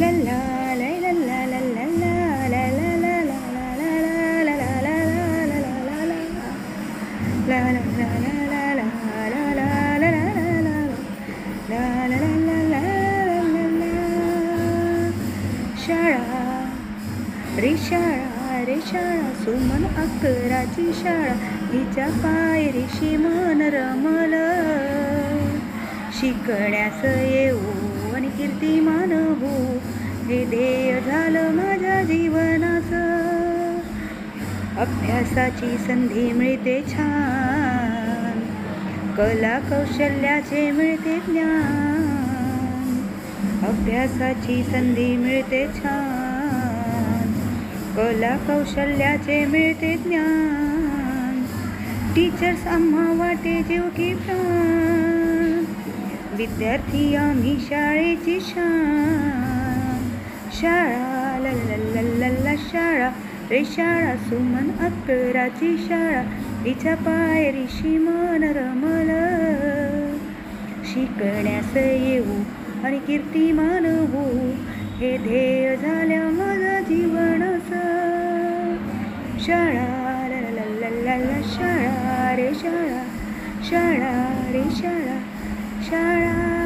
ला ला ला ला ला ला ला ला ला ला ला ला ला ला ला शाळा रे शाळा रे शाळा सुमन अकराची शाळा हिच्या पायरीशी मन रमल शिकण्यास येऊ आणि कीर्तिमान हो हे ध्येय झालं माझ्या जीवनाचं अभ्यासाची संधी मिळते छान कला कौशल्याचे मिळते ज्ञान अभ्यासाची संधी मिळते छान कला कौशल्याचे मिळते ज्ञान टीचर्स आम्हा वाटे जीव की प्राण विद्यार्थी आम्ही शाळेची शान शाळा ला ला ला ला ला शाळा रे शाळा सुमन अकराची शाळा हिच्या पायरीशी मन रमल शिकण्यास येऊ आणि कीर्तिमान होऊ हे ध्येय झाल्या माझं जीवनाचं शाळा ला ला ला ला ला शाळा रे शाळा शाळा रे शाळा शाळा